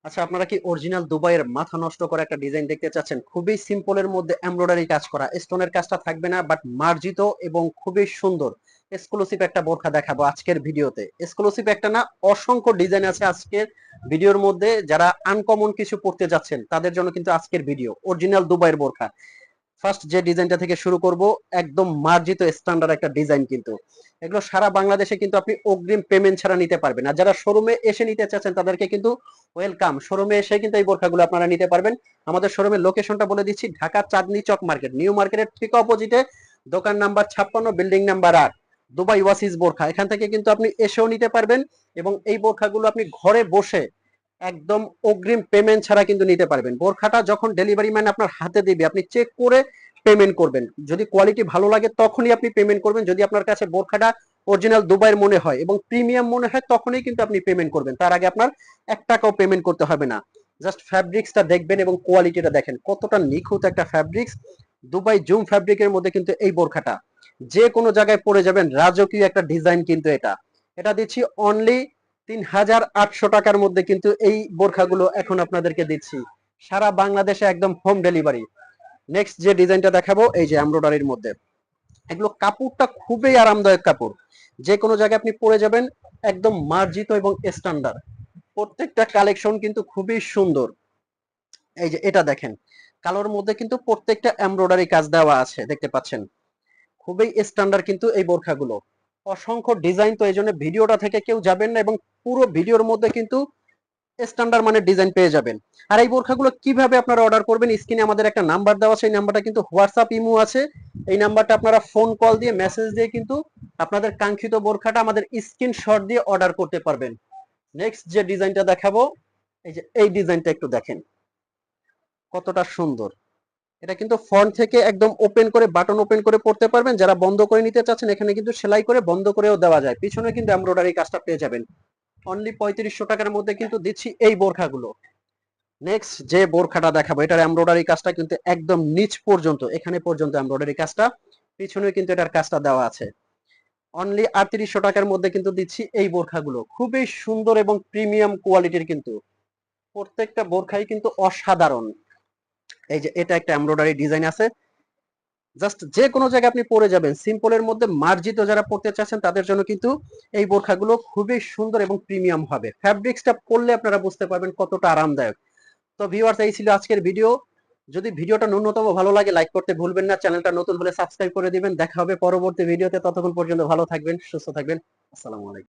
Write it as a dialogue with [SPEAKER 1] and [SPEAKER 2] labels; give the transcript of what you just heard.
[SPEAKER 1] আচ্ছা, আপনারা কি অরিজিনাল দুবাইয়ের মাথা নষ্ট করা একটা ডিজাইন দেখতে চাচ্ছেন? খুবই সিম্পলের মধ্যে এমব্রয়ডারি কাজ করা, স্টোনের কাজটা থাকবে না, বাট মার্জিত এবং খুবই সুন্দর এক্সক্লুসিভ একটা বোরখা দেখাবো আজকের ভিডিওতে। এক্সক্লুসিভ একটা না, অসংখ্য ডিজাইন আছে আজকের ভিডিওর মধ্যে। যারা আনকমন কিছু পড়তে যাচ্ছেন তাদের জন্য কিন্তু আজকের ভিডিও অরিজিনাল দুবাইয়ের বোরখা। ফার্স্ট যে ডিজাইনটা থেকে শুরু করব, একদম মার্জিত স্ট্যান্ডার্ড একটা ডিজাইন কিন্তু। এগুলো সারা বাংলাদেশে কিন্তু আপনি অগ্রিম পেমেন্ট ছাড়া নিতে পারবেন। আর যারা শোরুমে এসে নিতে চাচ্ছেন তাদেরকে কিন্তু ওয়েলকাম, শোরুমে এসে কিন্তু এই বোরখাগুলো আপনারা নিতে পারবেন। আমাদের শোরুমের লোকেশনটা বলে দিচ্ছি, ঢাকা চাঁদনী চক মার্কেট, নিউ মার্কেটের ঠিক অপোজিটে, দোকান নাম্বার 56, বিল্ডিং নাম্বার 8, দুবাই ওয়াসিস বোরখা। এখান থেকে কিন্তু আপনি এসেও নিতে পারবেন এবং এই বোরখাগুলো আপনি ঘরে বসে একদম অগ্রিম পেমেন্ট ছাড়া কিন্তু নিতে পারবেন। বোরখাটা যখন ডেলিভারি ম্যান আপনার হাতে দিবে আপনি চেক করে পেমেন্ট করবেন। যদি কোয়ালিটি ভালো লাগে তখনই আপনি পেমেন্ট করবেন। যদি আপনার কাছে বোরখাটা অরিজিনাল দুবাইয়ের মনে হয় এবং প্রিমিয়াম মনে হয় তখনই কিন্তু আপনি পেমেন্ট করবেন। তার আগে আপনার 1 টাকাও পেমেন্ট করতে হবে না। জাস্ট ফ্যাব্রিক্সটা দেখবেন এবং কোয়ালিটিটা দেখেন কতটা নিখুঁত একটা ফ্যাব্রিক্স। দুবাই জুম ফ্যাব্রিকের মধ্যে কিন্তু এই বোরখাটা যে কোনো জায়গায় পরে যাবেন, রাজকীয় একটা ডিজাইন কিন্তু এটা। এটা দিচ্ছি অনলি 3800 টাকার মধ্যে কিন্তু এই বোরখাগুলো এখন আপনাদেরকে দিচ্ছি সারা বাংলাদেশে একদম হোম ডেলিভারি। নেক্সট যে ডিজাইনটা দেখাবো, এই যে এমব্রয়ডারির মধ্যে, এগুলো কাপড়টা খুবই আরামদায়ক কাপড়। যে কোনো জায়গায় আপনি পরে যাবেন, একদম মার্জিত এবং স্ট্যান্ডার্ড। প্রত্যেকটা কালেকশন কিন্তু খুবই সুন্দর। এই যে এটা দেখেন, কালোর মধ্যে কিন্তু প্রত্যেকটা এমব্রয়ডারি কাজ দেওয়া আছে, দেখতে পাচ্ছেন। খুবই স্ট্যান্ডার্ড কিন্তু এই বোরখাগুলো। অসংখ্য ডিজাইন, তো এই জন্য ভিডিওটা থেকে কেউ যাবেন না এবং পুরো ভিডিওর মধ্যে কিন্তু স্ট্যান্ডার্ড মানের ডিজাইন পেয়ে যাবেন। আর এই বোরখাগুলো কিভাবে আপনারা অর্ডার করবেন, স্ক্রিনে আমাদের একটা নাম্বার দেওয়া আছে, এই নাম্বারটা কিন্তু হোয়াটসঅ্যাপ ইমো আছে। এই নাম্বারটা আপনারা ফোন কল দিয়ে মেসেজ দিয়ে কিন্তু আপনাদের কাঙ্ক্ষিত বোরখাটা আমাদের স্ক্রিনশট দিয়ে অর্ডার করতে পারবেন। নেক্সট যে ডিজাইনটা দেখাবো, এই যে এই ডিজাইনটা একটু দেখেন কতটা সুন্দর। এটা কিন্তু ফ্রন্ট থেকে একদম ওপেন করে, বাটন ওপেন করে পড়তে পারবেন। যারা বন্ধ করে নিতে চাচ্ছেন এখানে কিন্তু সেলাই করে বন্ধ করেও দেওয়া যায়। পিছনে কিন্তু এমব্রয়ডারি কাজটা পেয়ে যাবেন। অনলি 3500 টাকার মধ্যে কিন্তু দিচ্ছি এই বোরখাগুলো। নেক্সট যে বোরখাটা দেখাবো, এটার এমব্রয়ডারি কাজটা কিন্তু একদম নিচ পর্যন্ত, এখানে পর্যন্ত এমব্রয়ডারি কাজটা, পিছনে কিন্তু এটার কাজটা দেওয়া আছে। অনলি 3800 টাকার মধ্যে কিন্তু দিচ্ছি এই বোরখাগুলো। খুবই সুন্দর এবং প্রিমিয়াম কোয়ালিটির কিন্তু প্রত্যেকটা বোরখাই কিন্তু অসাধারণ। এই যে এটা একটা এমব্রয়ডারি ডিজাইন আছে। জাস্ট যে কোনো জায়গায় আপনি পরে যাবেন, সিম্পলের মধ্যে মার্জিত যারা পড়তে চাচ্ছেন তাদের জন্য কিন্তু এই বোরখাগুলো খুবই সুন্দর এবং প্রিমিয়াম হবে। ফ্যাব্রিক্সটা পরলে আপনারা বুঝতে পারবেন কতটা আরামদায়ক। তো ভিউয়ার্স, এই ছিল আজকের ভিডিও। যদি ভিডিওটা ন্যূনতম ভালো লাগে লাইক করতে ভুলবেন না, চ্যানেলটা নতুন হলে সাবস্ক্রাইব করে দিবেন। দেখা হবে পরবর্তী ভিডিওতে, ততক্ষণ পর্যন্ত ভালো থাকবেন, সুস্থ থাকবেন। আসসালামু আলাইকুম।